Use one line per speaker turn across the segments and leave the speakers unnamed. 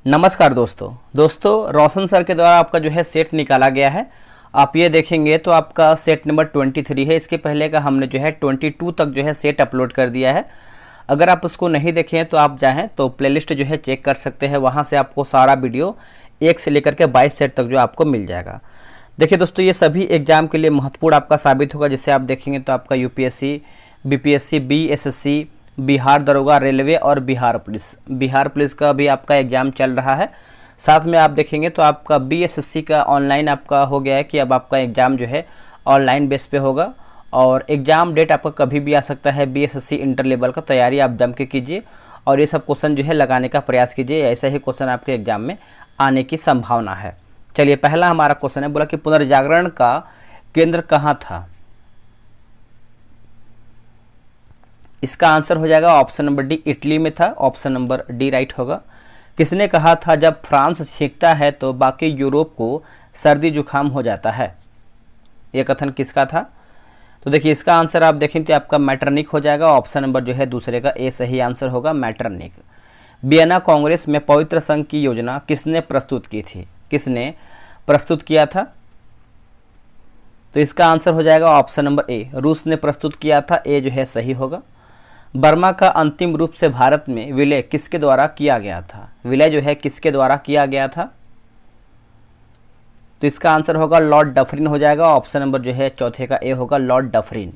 नमस्कार दोस्तों रोशन सर के द्वारा आपका जो है सेट निकाला गया है। आप ये देखेंगे तो आपका सेट नंबर 23 है। इसके पहले का हमने जो है 22 तक जो है सेट अपलोड कर दिया है। अगर आप उसको नहीं देखें तो आप चाहें तो प्लेलिस्ट जो है चेक कर सकते हैं, वहाँ से आपको सारा वीडियो 1 से लेकर के 22 सेट तक जो आपको मिल जाएगा। देखिए दोस्तों, ये सभी एग्जाम के लिए महत्वपूर्ण आपका साबित होगा। जिससे आप देखेंगे तो आपका यूपीएससी, बीपीएससी, बीएसएससी, बिहार दरोगा, रेलवे और बिहार पुलिस का भी आपका एग्ज़ाम चल रहा है। साथ में आप देखेंगे तो आपका बीएसएससी का ऑनलाइन आपका हो गया है कि अब आपका एग्ज़ाम जो है ऑनलाइन बेस पे होगा और एग्ज़ाम डेट आपका कभी भी आ सकता है। बीएसएससी इंटर लेवल का तैयारी आप जम के कीजिए और ये सब क्वेश्चन जो है लगाने का प्रयास कीजिए। ऐसे ही क्वेश्चन आपके एग्ज़ाम में आने की संभावना है। चलिए, पहला हमारा क्वेश्चन है, बोला कि पुनर्जागरण का केंद्र कहाँ था। इसका आंसर हो जाएगा ऑप्शन नंबर डी, इटली में था। ऑप्शन नंबर डी राइट होगा। किसने कहा था, जब फ्रांस छींकता है तो बाकी यूरोप को सर्दी जुकाम हो जाता है। यह कथन किसका था? तो देखिए, इसका आंसर आप देखें तो आपका मैटरनिक हो जाएगा। ऑप्शन नंबर जो है दूसरे का ए सही आंसर होगा, मैटरनिक। वियना कांग्रेस में पवित्र संघ की योजना किसने प्रस्तुत की थी? किसने प्रस्तुत किया था? तो इसका आंसर हो जाएगा ऑप्शन नंबर ए, रूस ने प्रस्तुत किया था। ए जो है सही होगा। बर्मा का अंतिम रूप से भारत में विलय किसके द्वारा किया गया था? विलय जो है किसके द्वारा किया गया था? तो इसका आंसर होगा लॉर्ड डफरिन हो जाएगा। ऑप्शन नंबर जो है चौथे का ए होगा, लॉर्ड डफरिन।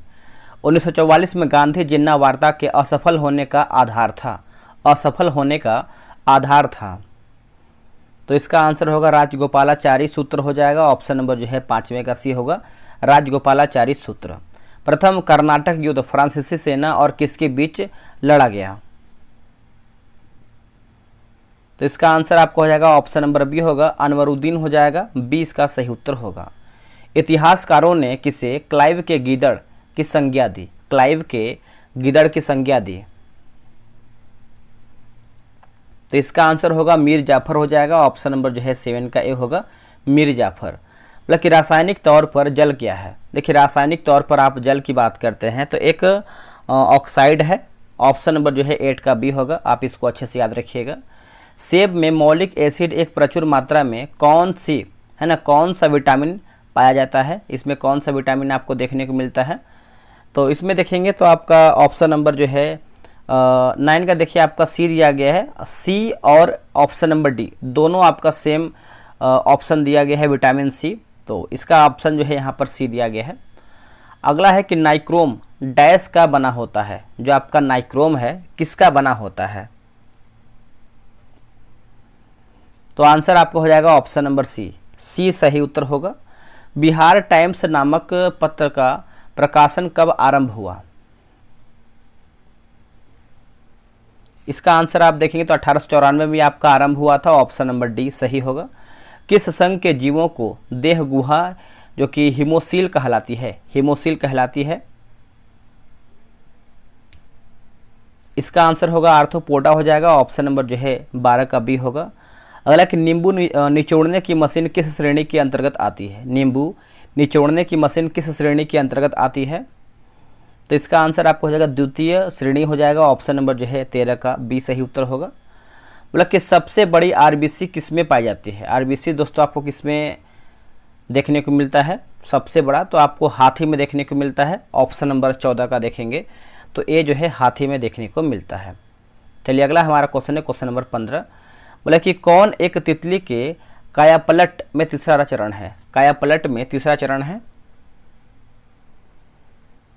1944 में गांधी जिन्ना वार्ता के असफल होने का आधार था। असफल होने का आधार था। तो इसका आंसर होगा राजगोपालाचारी सूत्र हो जाएगा। ऑप्शन नंबर जो है 5वें का सी होगा, राजगोपालाचारी सूत्र। प्रथम कर्नाटक युद्ध फ्रांसीसी सेना और किसके बीच लड़ा गया? तो इसका आंसर आपको हो जाएगा ऑप्शन नंबर बी होगा, अनवरुद्दीन हो जाएगा। बी इसका सही उत्तर होगा। इतिहासकारों ने किसे क्लाइव के गीदड़ की संज्ञा दी? क्लाइव के गीदड़ की संज्ञा दी। तो इसका आंसर होगा मीर जाफर हो जाएगा। ऑप्शन नंबर जो है 7 का ए होगा, मीर जाफर। मतलब कि रासायनिक तौर पर जल क्या है? देखिए, रासायनिक तौर पर आप जल की बात करते हैं तो एक ऑक्साइड है। ऑप्शन नंबर जो है 8 का बी होगा। आप इसको अच्छे से याद रखिएगा। सेब में मौलिक एसिड एक प्रचुर मात्रा में कौन सी है ना, कौन सा विटामिन पाया जाता है? इसमें कौन सा विटामिन आपको देखने को मिलता है? तो इसमें देखेंगे तो आपका ऑप्शन नंबर जो है 9 का देखिए आपका सी दिया गया है। सी और ऑप्शन नंबर डी दोनों आपका सेम ऑप्शन दिया गया है, विटामिन सी। तो इसका ऑप्शन जो है यहाँ पर सी दिया गया है। अगला है कि नाइक्रोम डैश का बना होता है। जो आपका नाइक्रोम है किसका बना होता है? तो आंसर आपको हो जाएगा ऑप्शन नंबर सी, सी सही उत्तर होगा। बिहार टाइम्स नामक पत्र का प्रकाशन कब आरंभ हुआ? इसका आंसर आप देखेंगे तो 1894 में आपका आरंभ हुआ था। ऑप्शन नंबर डी सही होगा। किस संघ के जीवों को देह गुहा जो कि हिमोसील कहलाती है? हिमोसील कहलाती है। इसका आंसर होगा आर्थ्रोपोडा हो जाएगा। ऑप्शन नंबर जो है 12 का बी होगा। अगला कि नींबू निचोड़ने की मशीन किस श्रेणी के अंतर्गत आती है? नींबू निचोड़ने की मशीन किस श्रेणी के अंतर्गत आती है? तो इसका आंसर आपको हो जाएगा द्वितीय श्रेणी हो जाएगा। ऑप्शन नंबर जो है 13 का बी सही उत्तर होगा। बोला कि सबसे बड़ी आरबीसी किस में पाई जाती है? आरबीसी दोस्तों आपको किस में देखने को मिलता है सबसे बड़ा? तो आपको हाथी में देखने को मिलता है। ऑप्शन नंबर 14 का देखेंगे तो ए जो है हाथी में देखने को मिलता है। चलिए, अगला हमारा क्वेश्चन है क्वेश्चन नंबर 15। बोला कि कौन एक तितली के कायापलट में तीसरा चरण है? कायापलट में तीसरा चरण है।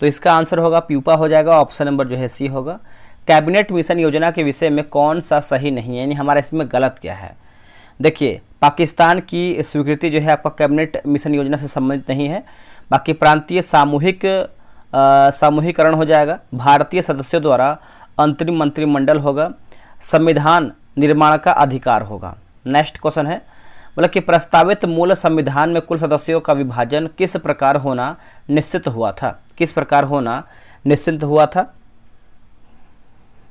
तो इसका आंसर होगा प्यूपा हो जाएगा। ऑप्शन नंबर जो है सी होगा। कैबिनेट मिशन योजना के विषय में कौन सा सही नहीं है, यानी हमारा इसमें गलत क्या है? देखिए, पाकिस्तान की स्वीकृति जो है आपका कैबिनेट मिशन योजना से संबंधित नहीं है। बाकी प्रांतीय सामूहिकरण हो जाएगा। भारतीय सदस्यों द्वारा अंतरिम मंत्रिमंडल होगा। संविधान निर्माण का अधिकार होगा। नेक्स्ट क्वेश्चन है, बोला कि प्रस्तावित मूल संविधान में कुल सदस्यों का विभाजन किस प्रकार होना निश्चित हुआ था? किस प्रकार होना निश्चित हुआ था?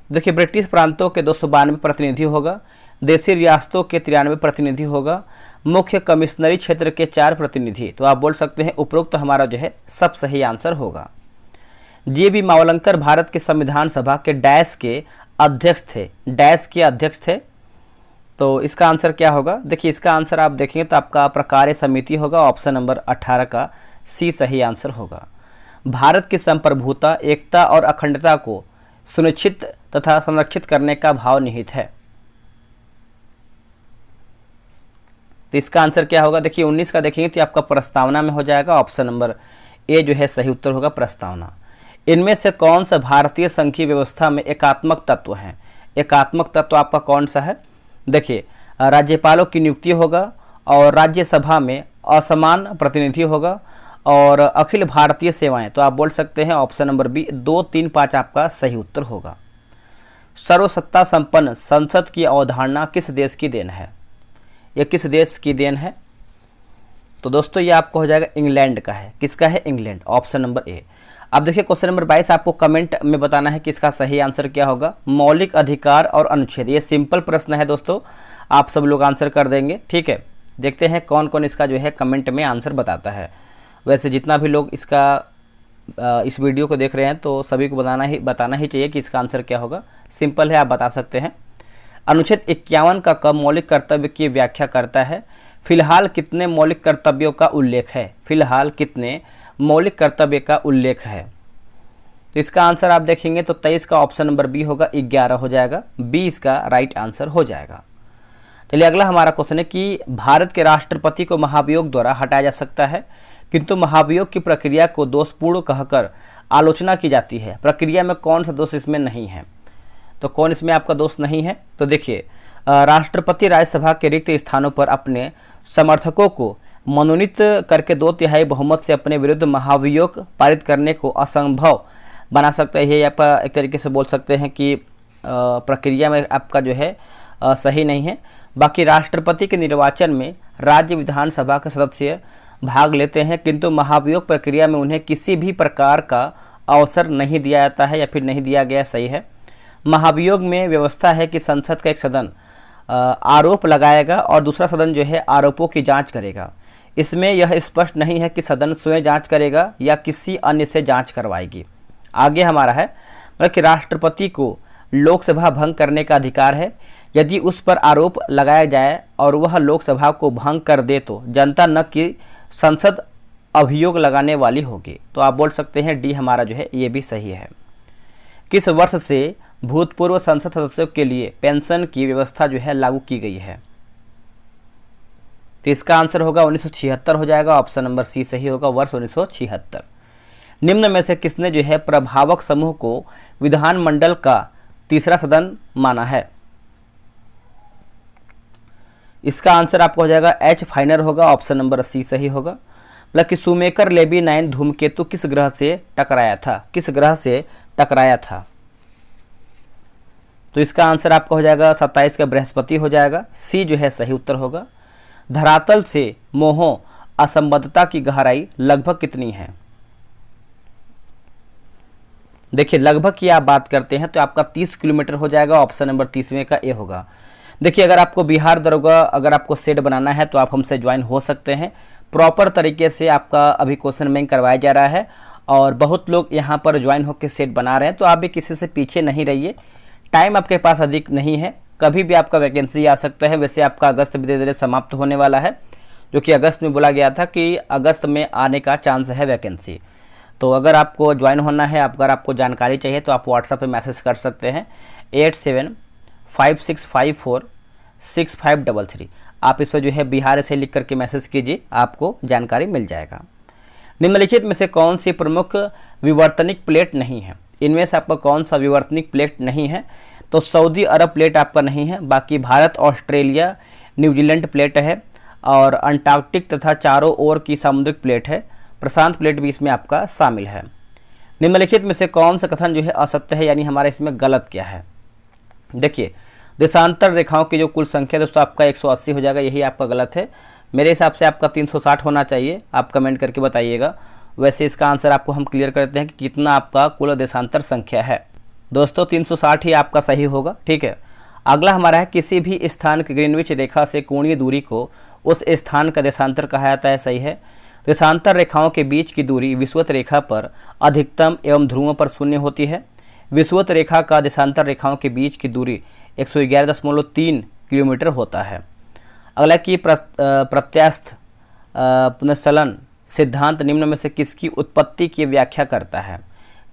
देखिए, ब्रिटिश प्रांतों के 292 प्रतिनिधि होगा। देशी रियासतों के 93 प्रतिनिधि होगा। मुख्य कमिश्नरी क्षेत्र के 4 प्रतिनिधि। तो आप बोल सकते हैं उपरोक्त हमारा जो है सब सही आंसर होगा। जी.बी. मावलंकर भारत के संविधान सभा के डैश के अध्यक्ष थे। डैश के अध्यक्ष थे। तो इसका आंसर क्या होगा? देखिए इसका आंसर आप देखेंगे तो आपका प्रकार्य समिति होगा, ऑप्शन नंबर 18 का सी सही आंसर होगा। भारत की संप्रभुता, एकता और अखंडता को सुनिश्चित तथा संरक्षित करने का भाव निहित है। तो इसका आंसर क्या होगा? देखिए 19 का देखेंगे तो आपका प्रस्तावना में हो जाएगा, ऑप्शन नंबर ए जो है सही उत्तर होगा प्रस्तावना। इनमें से कौन सा भारतीय संघीय व्यवस्था में एकात्मक तत्व है? एकात्मक तत्व आपका कौन सा है? देखिए राज्यपालों की नियुक्ति होगा और राज्यसभा में असमान प्रतिनिधि होगा और अखिल भारतीय सेवाएं, तो आप बोल सकते हैं ऑप्शन नंबर बी 2, 3, 5 आपका सही उत्तर होगा। सर्वसत्ता संपन्न संसद की अवधारणा किस देश की देन है? यह किस देश की देन है? तो दोस्तों ये आपको हो जाएगा इंग्लैंड का है। किसका है? इंग्लैंड, ऑप्शन नंबर ए। अब देखिए क्वेश्चन नंबर 22 आपको कमेंट में बताना है कि इसका सही आंसर क्या होगा। मौलिक अधिकार और अनुच्छेद, ये सिंपल प्रश्न है दोस्तों, आप सब लोग आंसर कर देंगे, ठीक है। देखते हैं कौन कौन इसका जो है कमेंट में आंसर बताता है। वैसे जितना भी लोग इस वीडियो को देख रहे हैं तो सभी को बताना ही चाहिए कि इसका आंसर क्या होगा। सिंपल है, आप बता सकते हैं। अनुच्छेद 51 का कब मौलिक कर्तव्य की व्याख्या करता है? फिलहाल कितने मौलिक कर्तव्यों का उल्लेख है? फिलहाल कितने मौलिक कर्तव्य का उल्लेख है? तो इसका आंसर आप देखेंगे तो 23 का ऑप्शन नंबर बी होगा, 11 हो जाएगा, बी इसका राइट आंसर हो जाएगा। चलिए अगला हमारा क्वेश्चन है कि भारत के राष्ट्रपति को महाभियोग द्वारा हटाया जा सकता है, किंतु महाभियोग की प्रक्रिया को दोषपूर्ण कहकर आलोचना की जाती है। प्रक्रिया में कौन सा दोष इसमें नहीं है? तो कौन इसमें आपका दोष नहीं है? तो देखिए राष्ट्रपति राज्यसभा के रिक्त स्थानों पर अपने समर्थकों को मनोनीत करके 2/3 बहुमत से अपने विरुद्ध महाभियोग पारित करने को असंभव बना सकता है। ये आपका एक तरीके से बोल सकते हैं कि प्रक्रिया में आपका जो है सही नहीं है। बाकी राष्ट्रपति के निर्वाचन में राज्य विधानसभा के सदस्य भाग लेते हैं, किंतु महाभियोग प्रक्रिया में उन्हें किसी भी प्रकार का अवसर नहीं दिया जाता है या फिर नहीं दिया गया, सही है। महाभियोग में व्यवस्था है कि संसद का एक सदन आरोप लगाएगा और दूसरा सदन जो है आरोपों की जांच करेगा। इसमें यह स्पष्ट नहीं है कि सदन स्वयं जांच करेगा या किसी अन्य से जांच करवाएगी। आगे हमारा है मतलब कि राष्ट्रपति को लोकसभा भंग करने का अधिकार है। यदि उस पर आरोप लगाया जाए और वह लोकसभा को भंग कर दे तो जनता न कि संसद अभियोग लगाने वाली होगी। तो आप बोल सकते हैं डी हमारा जो है ये भी सही है। किस वर्ष से भूतपूर्व संसद सदस्यों के लिए पेंशन की व्यवस्था जो है लागू की गई है? तो इसका आंसर होगा 1976 हो जाएगा, ऑप्शन नंबर सी सही होगा, वर्ष 1976। निम्न में से किसने जो है प्रभावक समूह को विधानमंडल का तीसरा सदन माना है? इसका आंसर आपको हो जाएगा एच फाइनर होगा, ऑप्शन नंबर सी सही होगा। मतलब कि सुमेकर लेबी 9 धूमकेतु किस ग्रह से टकराया था? किस ग्रह से टकराया था? तो इसका आंसर आपका हो जाएगा 27 का बृहस्पति हो जाएगा, सी जो है सही उत्तर होगा। धरातल से मोह असंबद्धता की गहराई लगभग कितनी है? देखिए लगभग की आप बात करते हैं तो आपका 30 किलोमीटर हो जाएगा, ऑप्शन नंबर 30वें का ए होगा। देखिए अगर आपको बिहार दरोगा अगर आपको सेट बनाना है तो आप हमसे ज्वाइन हो सकते हैं। प्रॉपर तरीके से आपका अभी क्वेश्चन बैंक करवाया जा रहा है और बहुत लोग यहाँ पर ज्वाइन होकर सेट बना रहे हैं, तो आप भी किसी से पीछे नहीं रहिए। टाइम आपके पास अधिक नहीं है, कभी भी आपका वैकेंसी आ सकता है। वैसे आपका अगस्त भी धीरे धीरे समाप्त होने वाला है, जो कि अगस्त में बोला गया था कि अगस्त में आने का चांस है वैकेंसी। तो अगर आपको ज्वाइन होना है, अगर आपको जानकारी चाहिए तो आप व्हाट्सएप पे मैसेज कर सकते हैं 8756546533। आप इस पर जो है बिहार से लिख करके मैसेज कीजिए, आपको जानकारी मिल जाएगा। निम्नलिखित में से कौन सी प्रमुख विवर्तनिक प्लेट नहीं है? इनमें से आपका कौन सा विवर्तनिक प्लेट नहीं है? तो सऊदी अरब प्लेट आपका नहीं है, बाकी भारत, ऑस्ट्रेलिया, न्यूजीलैंड प्लेट है और अंटार्कटिक तथा चारों ओर की सामुद्रिक प्लेट है। प्रशांत प्लेट भी इसमें आपका शामिल है। निम्नलिखित में से कौन सा कथन जो है असत्य है, यानी हमारे इसमें गलत क्या है? देखिए देशांतर रेखाओं की जो कुल संख्या दोस्तों आपका 180 हो जाएगा, यही आपका गलत है। मेरे हिसाब से आपका 360 होना चाहिए, आप कमेंट करके बताइएगा। वैसे इसका आंसर आपको हम क्लियर करते हैं कि कितना आपका कुल देशांतर संख्या है। दोस्तों 360 ही आपका सही होगा, ठीक है। अगला हमारा है किसी भी स्थान की ग्रीनविच रेखा से कोणीय दूरी को उस स्थान का देशांतर कहा जाता है, सही है। देशांतर रेखाओं के बीच की दूरी विषुवत रेखा पर अधिकतम एवं ध्रुवों पर 0 होती है। विषुवत रेखा का देशांतर रेखाओं के बीच की दूरी 111.3 किलोमीटर होता है। अगला कि प्रत्यास्थ पुनर्चलन सिद्धांत निम्न में से किसकी उत्पत्ति की व्याख्या करता है?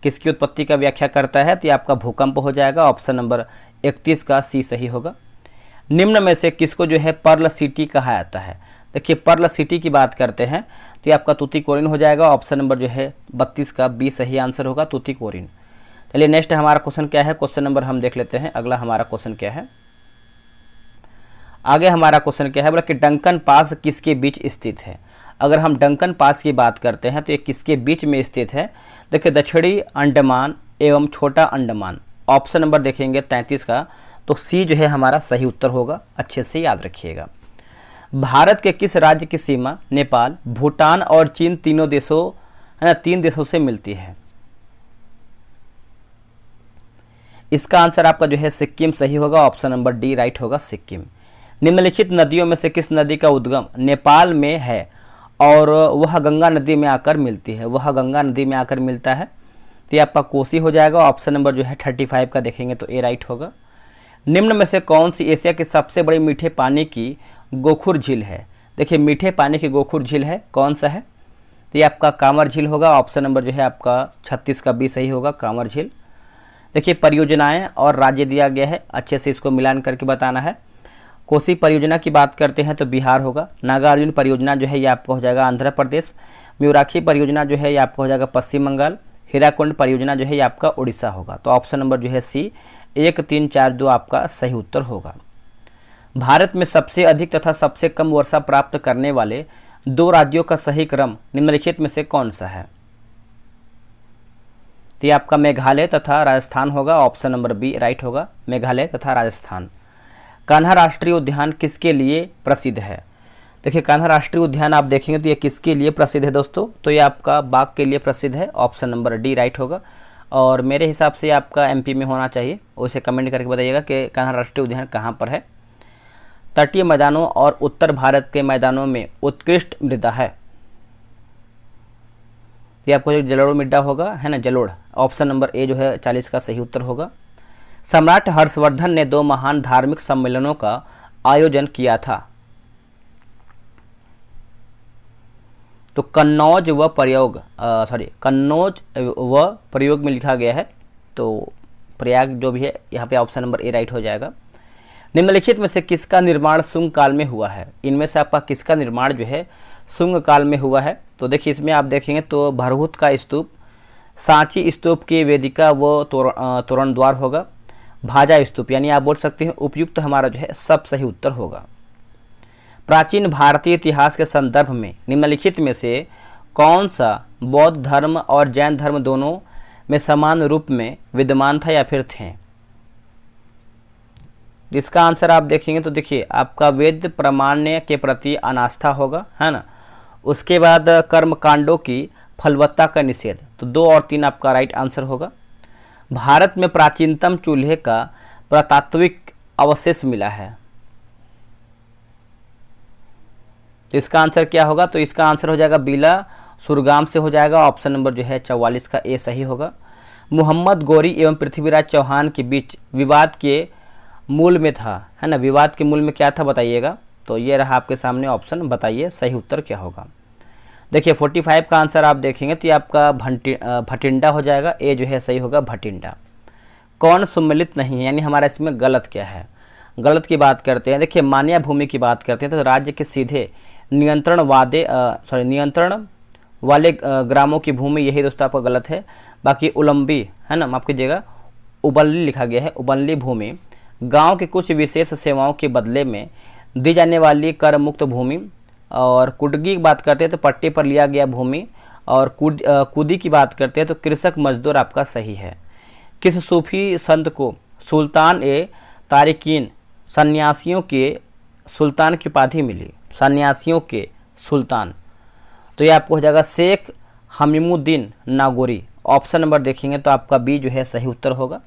किसकी उत्पत्ति का व्याख्या करता है? तो ये आपका भूकंप हो जाएगा। ऑप्शन नंबर 31 का सी सही होगा। निम्न में से किसको जो है पर्ल सिटी कहा जाता है? देखिए पर्ल सिटी की बात करते हैं तो ये आपका तूतीकोरिन हो जाएगा। ऑप्शन नंबर जो है 32 का बी सही आंसर होगा, तूतीकोरिन। चलिए नेक्स्ट हमारा क्वेश्चन क्या है, क्वेश्चन नंबर हम देख लेते हैं। अगला हमारा क्वेश्चन क्या है, आगे हमारा क्वेश्चन क्या है, बोला कि डंकन पास किसके बीच स्थित है? अगर हम डंकन पास की बात करते हैं तो ये किसके बीच में स्थित है? देखिए दक्षिणी अंडमान एवं छोटा अंडमान। ऑप्शन नंबर देखेंगे 33 का, तो सी जो है हमारा सही उत्तर होगा। अच्छे से याद रखिएगा। भारत के किस राज्य की सीमा नेपाल, भूटान और चीन तीन देशों से मिलती है? इसका आंसर आपका जो है सिक्किम सही होगा। ऑप्शन नंबर डी राइट होगा, सिक्किम। निम्नलिखित नदियों में से किस नदी का उद्गम नेपाल में है और वह गंगा नदी में आकर मिलती है? वह गंगा नदी में आकर मिलता है तो ये आपका कोसी हो जाएगा। ऑप्शन नंबर जो है 35 का देखेंगे तो ए राइट होगा। निम्न में से कौन सी एशिया की सबसे बड़ी मीठे पानी की गोखुर झील है? देखिए मीठे पानी की गोखुर झील है, कौन सा है? तो ये आपका कांवर झील होगा। ऑप्शन नंबर जो है आपका 36 का बी सही होगा, कांवर झील। देखिए परियोजनाएं और राज्य दिया गया है, अच्छे से इसको मिलान करके बताना है। कोसी परियोजना की बात करते हैं तो बिहार होगा। नागार्जुन परियोजना जो है ये आपका हो जाएगा आंध्र प्रदेश। म्यूराक्षी परियोजना जो है ये आपका हो जाएगा पश्चिम बंगाल। हीराकुंड परियोजना जो है ये आपका उड़ीसा होगा। तो ऑप्शन नंबर जो है सी 1, 3, 4, 2 आपका सही उत्तर होगा। भारत में सबसे अधिक तथा सबसे कम वर्षा प्राप्त करने वाले 2 राज्यों का सही क्रम निम्नलिखित में से कौन सा है? तो ये आपका मेघालय तथा राजस्थान होगा। ऑप्शन नंबर बी राइट होगा, मेघालय तथा राजस्थान। कान्हा राष्ट्रीय उद्यान किसके लिए प्रसिद्ध है? देखिए कान्हा राष्ट्रीय उद्यान आप देखेंगे तो ये किसके लिए प्रसिद्ध है दोस्तों? तो ये आपका बाघ के लिए प्रसिद्ध है। ऑप्शन नंबर डी राइट होगा। और मेरे हिसाब से आपका एमपी में होना चाहिए, उसे कमेंट करके बताइएगा कि कान्हा राष्ट्रीय उद्यान कहाँ पर है। तटीय मैदानों और उत्तर भारत के मैदानों में उत्कृष्ट मृदा है। ये आपको जलोढ़ मृदा होगा, है ना, जलोढ़। ऑप्शन नंबर ए जो है 40 का सही उत्तर होगा। सम्राट हर्षवर्धन ने 2 महान धार्मिक सम्मेलनों का आयोजन किया था। तो कन्नौज व प्रयोग में लिखा गया है, तो प्रयाग जो भी है यहाँ पे ऑप्शन नंबर ए राइट हो जाएगा। निम्नलिखित में से किसका निर्माण शुंग काल में हुआ है? इनमें से आपका किसका निर्माण जो है शुंग काल में हुआ है? तो देखिए इसमें आप देखेंगे तो भरहुत का स्तूप, सांची स्तूप की वेदिका व तोरण द्वार होगा। भाजा स्तूप, यानी आप बोल सकते हैं उपयुक्त हमारा जो है सब सही उत्तर होगा। प्राचीन भारतीय इतिहास के संदर्भ में निम्नलिखित में से कौन सा बौद्ध धर्म और जैन धर्म दोनों में समान रूप में विद्यमान था या फिर थे? इसका आंसर आप देखेंगे तो देखिए आपका वेद प्रामाण्य के प्रति अनास्था होगा, है ना। उसके बाद कर्म कांडों की फलवत्ता का निषेध, तो 2 और 3 आपका राइट आंसर होगा। भारत में प्राचीनतम चूल्हे का पुरातात्विक अवशेष मिला है, तो इसका आंसर क्या होगा? तो इसका आंसर हो जाएगा बीला सुरगाम से हो जाएगा। ऑप्शन नंबर जो है 44 का ए सही होगा। मोहम्मद गौरी एवं पृथ्वीराज चौहान के बीच विवाद के मूल में था, है ना, विवाद के मूल में क्या था बताइएगा? तो ये रहा आपके सामने ऑप्शन, बताइए सही उत्तर क्या होगा। देखिए 45 का आंसर आप देखेंगे तो ये आपका भटिंडा हो जाएगा। ए जो है सही होगा, भटिंडा। कौन सम्मिलित नहीं है, यानी हमारा इसमें गलत क्या है? गलत की बात करते हैं, देखिए मान्या भूमि की बात करते हैं तो राज्य के सीधे नियंत्रण वाले ग्रामों की भूमि, यही दोस्तों आपका गलत है। बाकी उलंबी, है ना, माफ कीजिएगा, उबल्ली लिखा गया है, उबल्ली भूमि गांव के कुछ विशेष सेवाओं के बदले में दी जाने वाली कर मुक्त भूमि। और कुडगी की बात करते हैं तो पट्टी पर लिया गया भूमि। और कुदी की बात करते हैं तो कृषक मजदूर आपका सही है। किस सूफी संत को सुल्तान ए तारिकीन सन्यासियों के सुल्तान की उपाधि मिली? सन्यासियों के सुल्तान, तो ये आपको हो जाएगा शेख हमीमुद्दीन नागौरी। ऑप्शन नंबर देखेंगे तो आपका बी जो है सही उत्तर होगा।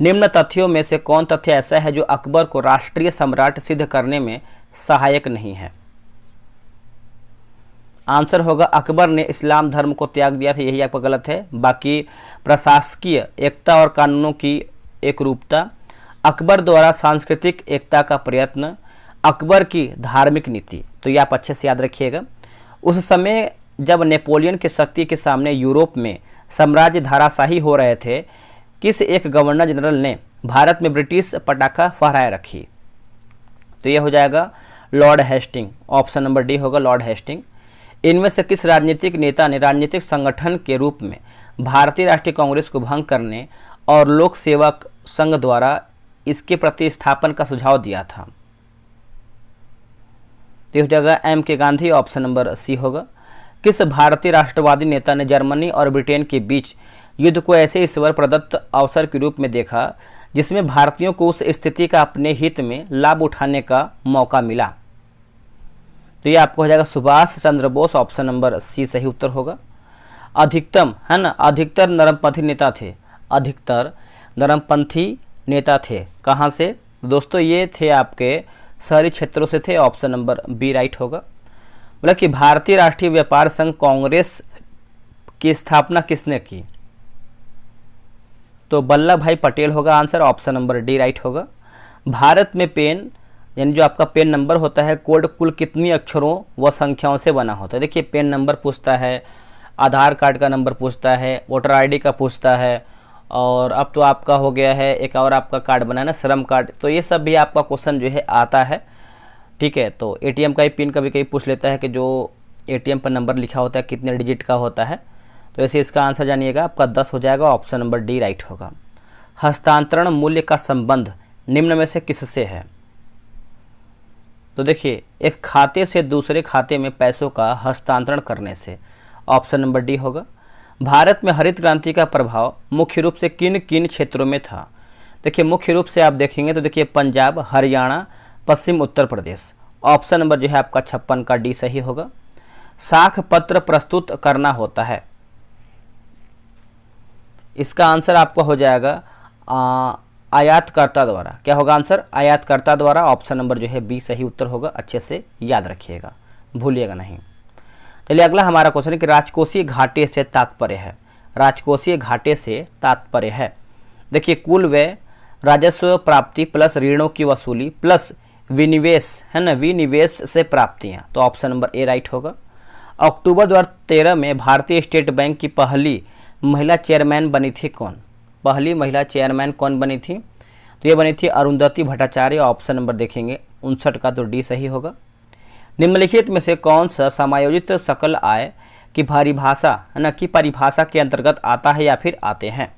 निम्न तथ्यों में से कौन तथ्य ऐसा है जो अकबर को राष्ट्रीय सम्राट सिद्ध करने में सहायक नहीं है? आंसर होगा अकबर ने इस्लाम धर्म को त्याग दिया था, यही आपका गलत है। बाकी प्रशासकीय एकता और कानूनों की एकरूपता, अकबर द्वारा सांस्कृतिक एकता का प्रयत्न, अकबर की धार्मिक नीति। तो ये आप अच्छे से याद रखिएगा। उस समय जब नेपोलियन की शक्ति के सामने यूरोप में साम्राज्य धाराशाही हो रहे थे, किस एक गवर्नर जनरल ने भारत में ब्रिटिश पटाखा फहराए रखी? तो ये हो जाएगा Lord Hasting. Option number D होगा लॉर्ड हेस्टिंग। इनमें से किस राजनीतिक नेता ने राजनीतिक संगठन के रूप में भारतीय राष्ट्रीय कांग्रेस को भंग करने और लोक सेवक संघ द्वारा इसके प्रतिस्थापन का सुझाव दिया था? तो हो जाएगा एम के गांधी। ऑप्शन नंबर सी होगा। किस भारतीय राष्ट्रवादी नेता ने जर्मनी और ब्रिटेन के बीच युद्ध को ऐसे ईश्वर प्रदत्त अवसर के रूप में देखा जिसमें भारतीयों को उस स्थिति का अपने हित में लाभ उठाने का मौका मिला? तो ये आपको हो जाएगा Subhash Chandra Bose. Option number C सही उत्तर होगा। अधिकतम है ना, अधिकतर नरमपंथी नेता थे, अधिकतर नरमपंथी नेता थे कहाँ से दोस्तों? ये थे आपके शहरी क्षेत्रों से थे। ऑप्शन नंबर बी राइट होगा। बोला कि भारतीय राष्ट्रीय व्यापार संघ कांग्रेस की स्थापना किसने की? तो वल्लभ भाई पटेल होगा answer. Option number D right होगा। भारत में पेन यानी जो आपका पेन नंबर होता है कोड कुल कितनी अक्षरों व संख्याओं से बना होता है? देखिए पेन नंबर पूछता है, आधार कार्ड का नंबर पूछता है, वोटर आईडी का पूछता है, और अब तो आपका हो गया है एक और आपका कार्ड बना है ना, श्रम कार्ड। तो ये सब भी आपका क्वेश्चन जो है आता है, ठीक है। तो एटीएम का ही पिन कभी कभी पूछ लेता है कि जो एटीएम पर नंबर लिखा होता है कितने डिजिट का होता है। तो ऐसे इसका आंसर जानिएगा, आपका 10 हो जाएगा। ऑप्शन नंबर डी राइट होगा। हस्तांतरण मूल्य का संबंध निम्न में से किससे है? तो देखिए एक खाते से दूसरे खाते में पैसों का हस्तांतरण करने से। ऑप्शन नंबर डी होगा। भारत में हरित क्रांति का प्रभाव मुख्य रूप से किन किन क्षेत्रों में था? देखिए मुख्य रूप से आप देखेंगे तो देखिए पंजाब, हरियाणा, पश्चिम उत्तर प्रदेश। ऑप्शन नंबर जो है आपका 56 का डी सही होगा। साख पत्र प्रस्तुत करना होता है, इसका आंसर आपका हो जाएगा आयातकर्ता द्वारा। क्या होगा आंसर? आयातकर्ता द्वारा। ऑप्शन नंबर जो है बी सही उत्तर होगा। अच्छे से याद रखिएगा, भूलिएगा नहीं। चलिए अगला हमारा क्वेश्चन है कि राजकोषीय घाटे से तात्पर्य है। राजकोषीय घाटे से तात्पर्य है, देखिए कुल व्यय, राजस्व प्राप्ति प्लस ऋणों की वसूली प्लस विनिवेश, है ना, विनिवेश से प्राप्तियां। तो ऑप्शन नंबर ए राइट होगा। अक्टूबर 2013 में भारतीय स्टेट बैंक की पहली महिला चेयरमैन बनी थी कौन? पहली महिला चेयरमैन कौन बनी थी? तो ये बनी थी अरुंधति भट्टाचार्य। ऑप्शन नंबर देखेंगे 59 का, तो डी सही होगा। निम्नलिखित में से कौन सा समायोजित सकल आय की परिभाषा, है ना, की परिभाषा के अंतर्गत आता है या फिर आते हैं?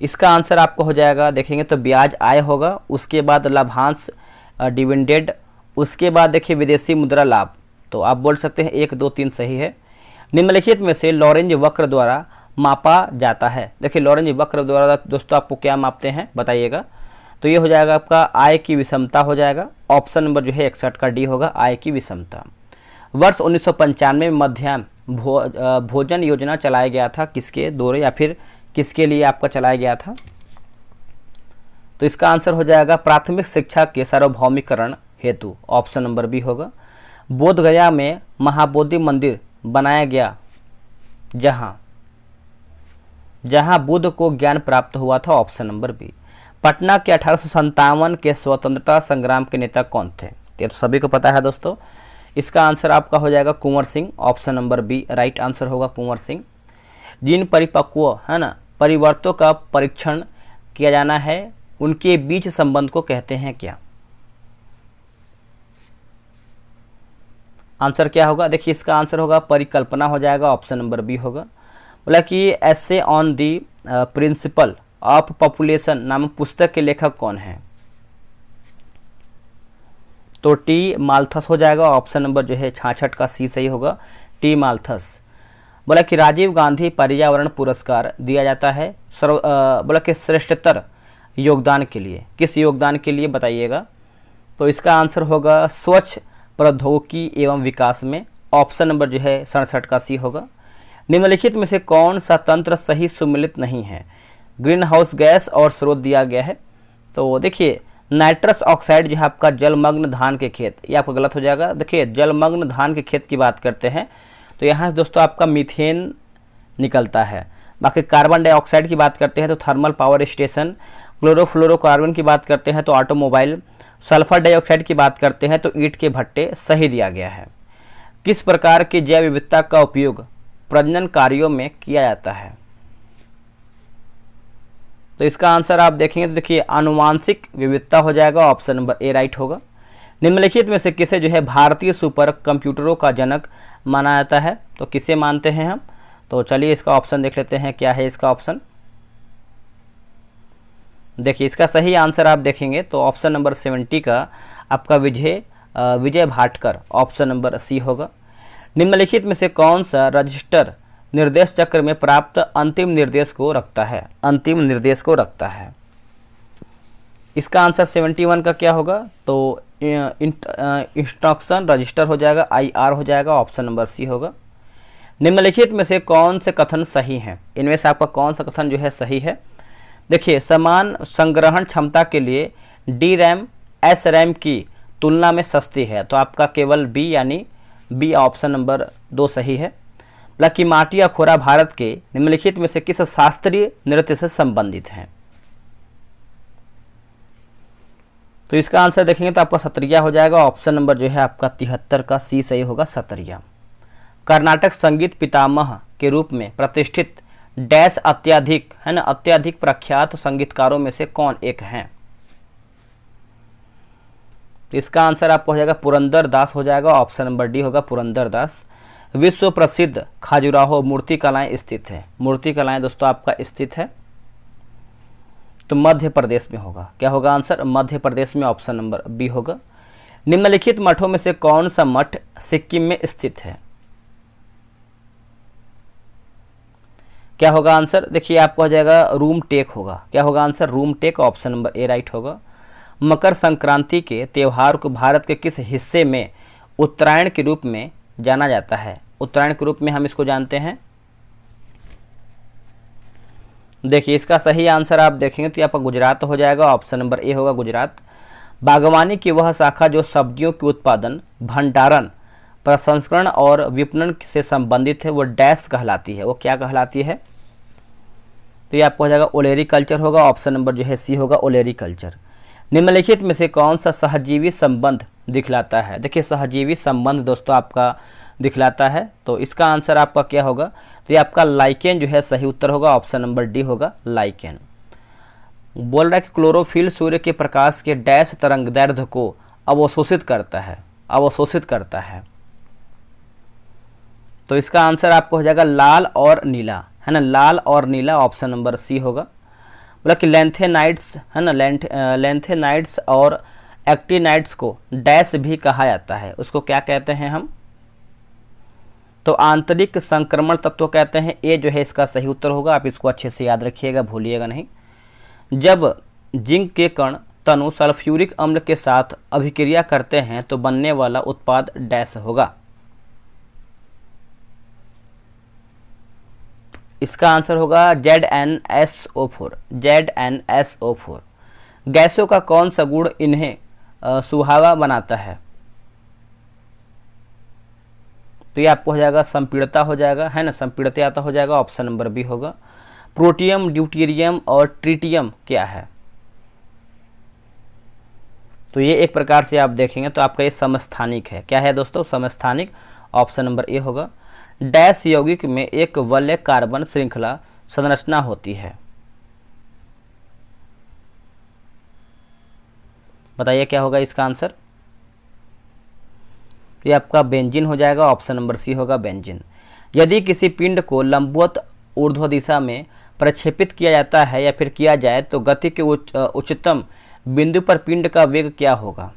इसका आंसर आपको हो जाएगा, देखेंगे तो ब्याज आय होगा, उसके बाद लाभांश डिविडेंड, उसके बाद देखिए विदेशी मुद्रा लाभ। तो आप बोल सकते हैं 1, 2, 3 सही है। निम्नलिखित में से लॉरेंज वक्र द्वारा मापा जाता है। देखिए लॉरेंज वक्र द्वारा दोस्तों आपको क्या मापते हैं बताइएगा? तो ये हो जाएगा आपका आय की विषमता हो जाएगा। ऑप्शन नंबर जो है 61 का डी होगा, आय की विषमता। वर्ष 1995 में मध्याह्न भोजन योजना चलाया गया था, किसके दौरे या फिर किसके लिए आपका चलाया गया था? तो इसका आंसर हो जाएगा प्राथमिक शिक्षा के सार्वभौमिकरण हेतु। ऑप्शन नंबर बी होगा। बोध गया में महाबोधि मंदिर बनाया गया जहां बुद्ध को ज्ञान प्राप्त हुआ था। Option number B. पटना के 1857 के स्वतंत्रता संग्राम के नेता कौन थे? ये तो सभी को पता है दोस्तों। इसका आंसर आपका हो जाएगा Kunwar Singh. Option number B right answer होगा कुंवर सिंह। जिन परिपक्व, है ना, परिवर्तों का परीक्षण किया जाना है उनके बीच संबंध को कहते हैं क्या? आंसर क्या होगा? देखिए इसका आंसर होगा परिकल्पना हो जाएगा। ऑप्शन नंबर बी होगा। बोला कि essay on the principle of population नामक पुस्तक के लेखक कौन है? तो टी माल्थस हो जाएगा। ऑप्शन नंबर जो है 66 का सी सही होगा, टी माल्थस। बोला कि राजीव गांधी पर्यावरण पुरस्कार दिया जाता है बोला कि श्रेष्ठतर योगदान के लिए, किस योगदान के लिए बताइएगा? तो इसका आंसर होगा स्वच्छ प्रौद्योगिकी एवं विकास में। ऑप्शन नंबर जो है 67 का सी होगा। निम्नलिखित में से कौन सा तंत्र सही सुमिलित नहीं है? ग्रीन हाउस गैस और स्रोत दिया गया है। तो देखिए नाइट्रस ऑक्साइड जो है आपका जलमग्न धान के खेत, ये आपका गलत हो जाएगा। देखिए जलमग्न धान के खेत की बात करते हैं तो यहाँ से दोस्तों आपका मीथेन निकलता है। बाकी कार्बन डाइऑक्साइड की बात करते हैं तो थर्मल पावर स्टेशन, क्लोरोफ्लोरोकार्बन की बात करते हैं तो ऑटोमोबाइल, सल्फर डाइऑक्साइड की बात करते हैं तो ईंट के भट्टे सही दिया गया है। किस प्रकार की जैव विविधता का उपयोग प्रजनन कार्यों में किया जाता है? तो इसका आंसर आप देखेंगे तो देखिए आनुवांशिक विविधता हो जाएगा, ऑप्शन नंबर ए राइट होगा। निम्नलिखित में से किसे जो है भारतीय सुपर कंप्यूटरों का जनक माना जाता है? तो किसे मानते हैं हम? तो चलिए इसका ऑप्शन देख लेते हैं, क्या है इसका ऑप्शन। देखिए इसका सही आंसर आप देखेंगे तो ऑप्शन नंबर 70 का आपका विजय भाटकर, ऑप्शन नंबर सी होगा। निम्नलिखित में से कौन सा रजिस्टर निर्देश चक्र में प्राप्त अंतिम निर्देश को रखता है? अंतिम निर्देश को रखता है। इसका आंसर 71 का क्या होगा? तो इंस्ट्रक्शन रजिस्टर हो जाएगा, IR हो जाएगा, ऑप्शन नंबर सी होगा। निम्नलिखित में से कौन से कथन सही हैं? इनमें से आपका कौन सा कथन जो है सही है? देखिए समान संग्रहण क्षमता के लिए DRAM SRAM की तुलना में सस्ती है, तो आपका केवल बी यानी बी ऑप्शन नंबर 2 सही है। कि माटी या खोरा भारत के निम्नलिखित में से किस शास्त्रीय नृत्य से संबंधित है? तो इसका आंसर देखेंगे तो आपका सत्रिया हो जाएगा, ऑप्शन नंबर जो है आपका 73 का सी सही होगा, सत्रिया। कर्नाटक संगीत पितामह के रूप में प्रतिष्ठित डैश अत्यधिक है ना, अत्यधिक प्रख्यात संगीतकारों में से कौन एक हैं? तो इसका आंसर आपको हो जाएगा पुरंदर दास हो जाएगा, ऑप्शन नंबर डी होगा, पुरंदर दास। विश्व प्रसिद्ध खजुराहो मूर्ति कलाएं स्थित है? मूर्ति कलाएं दोस्तों आपका स्थित है तो मध्य प्रदेश में होगा। क्या होगा आंसर? मध्य प्रदेश में, ऑप्शन नंबर बी होगा। निम्नलिखित मठों में से कौन सा मठ सिक्किम में स्थित है? क्या होगा आंसर? देखिए आपको हो जाएगा रूम टेक होगा। क्या होगा answer? Rumtek, option number A right होगा। मकर संक्रांति के त्यौहार को भारत के किस हिस्से में उत्तरायण के रूप में जाना जाता है? उत्तरायण के रूप में हम इसको जानते हैं। देखिए इसका सही आंसर आप देखेंगे तो आपका गुजरात हो जाएगा, ऑप्शन नंबर ए होगा, गुजरात। बागवानी की वह शाखा जो सब्जियों के उत्पादन, भंडारण, प्रसंस्करण और विपणन से संबंधित है वो डैश कहलाती है? वो क्या कहलाती है? तो ये आपको हो जाएगा ओलेरीकल्चर होगा, ऑप्शन नंबर जो है सी होगा, ओलेरीकल्चर। निम्नलिखित में से कौन सा सहजीवी संबंध दिखलाता है? देखिए सहजीवी संबंध दोस्तों आपका दिखलाता है, तो इसका आंसर आपका क्या होगा? तो ये आपका लाइकेन जो है सही उत्तर होगा, ऑप्शन नंबर डी होगा, लाइकेन। बोल रहा है कि क्लोरोफिल सूर्य के प्रकाश के डैश तरंगदैर्ध्य को अवशोषित करता है, अवशोषित करता है। तो इसका आंसर आपको हो जाएगा लाल और नीला, है ना, लाल और नीला, ऑप्शन नंबर सी होगा। बोला कि लेंथेनाइड्स है ना, लेंथेनाइड्स और एक्टिनाइड्स को डैश भी कहा जाता है, उसको क्या कहते हैं हम? तो आंतरिक संक्रमण तत्व कहते हैं। ए जो है इसका सही उत्तर होगा, आप इसको अच्छे से याद रखिएगा, भूलिएगा नहीं। जब जिंक के कण तनु सल्फ्यूरिक अम्ल के साथ अभिक्रिया करते हैं तो बनने वाला उत्पाद डैश होगा। इसका आंसर होगा ZnSO4, ZnSO4। गैसों का कौन सा गुण इन्हें सुहावा बनाता है? तो ये आपको हो जाएगा संपीड़ता हो जाएगा, है ना, संपीड़ता हो जाएगा, ऑप्शन नंबर बी होगा। प्रोटियम, ड्यूटेरियम और ट्रिटियम क्या है? तो ये एक प्रकार से आप देखेंगे तो आपका ये समस्थानिक है। क्या है दोस्तों? समस्थानिक, ऑप्शन नंबर ए होगा। डैश यौगिक में एक वलय कार्बन श्रृंखला संरचना होती है? बताइए क्या होगा इसका आंसर? ये आपका बेंजीन हो जाएगा, ऑप्शन नंबर सी होगा, बेंजीन। यदि किसी पिंड को लंबवत ऊर्ध्व दिशा में प्रक्षेपित किया जाता है या फिर किया जाए तो गति के उच्चतम बिंदु पर पिंड का वेग क्या होगा?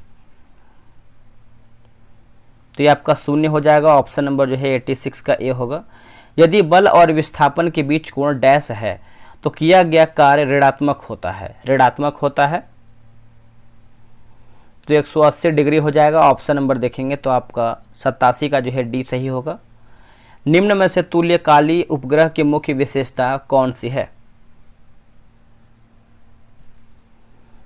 तो ये आपका 0 हो जाएगा, ऑप्शन नंबर जो है 86 का ए होगा। यदि बल और विस्थापन के बीच कोण डैश है तो किया गया कार्य ऋणात्मक होता है, ऋणात्मक होता है। तो 180 डिग्री हो जाएगा, ऑप्शन नंबर देखेंगे तो आपका 87 का जो है डी सही होगा। निम्न में से तुल्यकाली उपग्रह की मुख्य विशेषता कौन सी है?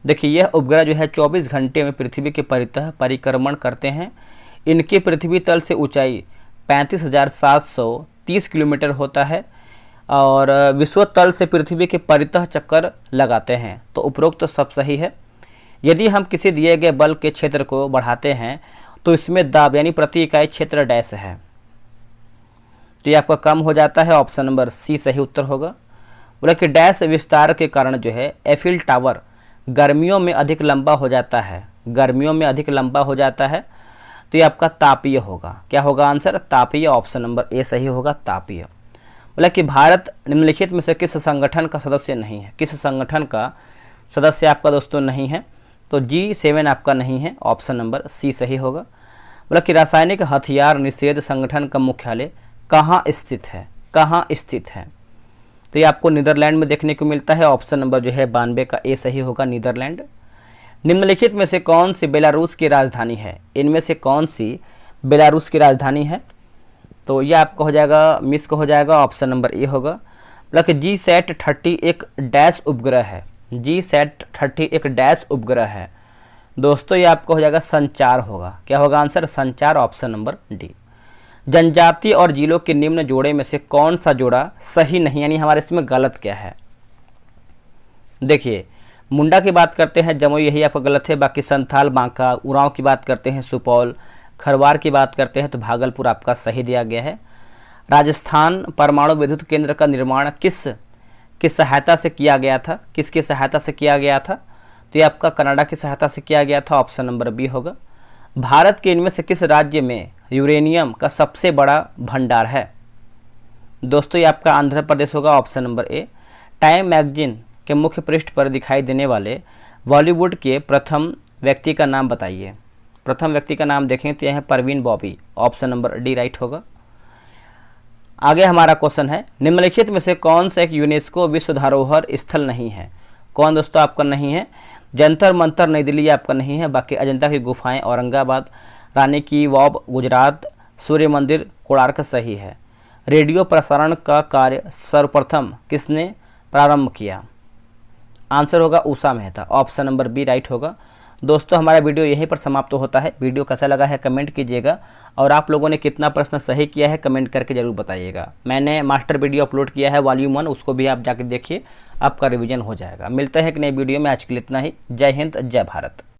देखिए यह उपग्रह जो है 24 घंटे में पृथ्वी के परितः परिक्रमण करते हैं। इनकी पृथ्वी तल से ऊंचाई 35,730 किलोमीटर होता है और विश्व तल से पृथ्वी के परितः चक्कर लगाते हैं। तो उपरोक्त तो सब सही है। यदि हम किसी दिए गए बल के क्षेत्र को बढ़ाते हैं तो इसमें दाब यानी प्रति इकाई क्षेत्र डैश है, तो ये आपका कम हो जाता है। ऑप्शन नंबर सी सही उत्तर होगा। बोला कि डैश विस्तार के कारण जो है एफिल टावर गर्मियों में अधिक लंबा हो जाता है, गर्मियों में अधिक लंबा हो जाता है, तो ये आपका तापीय होगा। क्या होगा आंसर? तापीय। ऑप्शन नंबर ए सही होगा, तापीय। बोला कि भारत निम्नलिखित में से किस संगठन का सदस्य नहीं है, किस संगठन का सदस्य आपका दोस्तों नहीं है? तो G7 आपका नहीं है। ऑप्शन नंबर सी सही होगा। बोला कि रासायनिक हथियार निषेध संगठन का मुख्यालय कहाँ स्थित है, कहाँ स्थित है? तो ये आपको नीदरलैंड में देखने को मिलता है। ऑप्शन नंबर जो है 92 का ए सही होगा, नीदरलैंड। निम्नलिखित में से कौन सी बेलारूस की राजधानी है? इनमें से कौन सी बेलारूस की राजधानी है? तो ये आपका हो जाएगा, मिस को हो जाएगा। ऑप्शन नंबर ए होगा। बोला कि GSAT-30 एक डैश उपग्रह है, GSAT-30 एक डैश उपग्रह है। दोस्तों ये आपका हो जाएगा संचार होगा। क्या होगा आंसर? संचार। Option number D. जनजाति और जिलों के निम्न जोड़े में से कौन सा जोड़ा सही नहीं, यानी हमारे इसमें गलत क्या है? देखिए, मुंडा की बात करते हैं, जमुई, यही आपका गलत है। बाकी संथाल, बांका, उरांव की बात करते हैं, सुपौल, खरवार की बात करते हैं तो भागलपुर आपका सही दिया गया है। राजस्थान परमाणु विद्युत केंद्र का निर्माण किस सहायता से किया गया था, किसकी सहायता से किया गया था? तो ये आपका कनाडा की सहायता से किया गया था। ऑप्शन नंबर बी होगा। भारत के इनमें से किस राज्य में यूरेनियम का सबसे बड़ा भंडार है? दोस्तों ये आपका आंध्र प्रदेश होगा। ऑप्शन नंबर ए। टाइम मैगजीन के मुख्य पृष्ठ पर दिखाई देने वाले बॉलीवुड के प्रथम व्यक्ति का नाम बताइए। प्रथम व्यक्ति का नाम देखें तो यह है Parveen Bobby. Option number D right होगा। आगे हमारा क्वेश्चन है, निम्नलिखित में से कौन सा एक यूनेस्को विश्व धरोहर स्थल नहीं है? कौन दोस्तों आपका नहीं है? जंतर मंतर नई दिल्ली आपका नहीं है। बाकी अजंता की गुफाएं औरंगाबाद, रानी की वाव गुजरात, सूर्य मंदिर कोणार्क सही है। रेडियो प्रसारण का कार्य सर्वप्रथम किसने प्रारंभ किया? आंसर होगा Usha Mehta. Option number B right होगा। दोस्तों हमारा वीडियो यहीं पर समाप्त होता है। वीडियो कैसा लगा है कमेंट कीजिएगा, और आप लोगों ने कितना प्रश्न सही किया है कमेंट करके जरूर बताइएगा। मैंने मास्टर वीडियो अपलोड किया है वॉल्यूम 1, उसको भी आप जाके देखिए, आपका रिवीजन हो जाएगा। मिलते हैं एक नई वीडियो में, आज के लिए इतना ही। जय हिंद, जय भारत।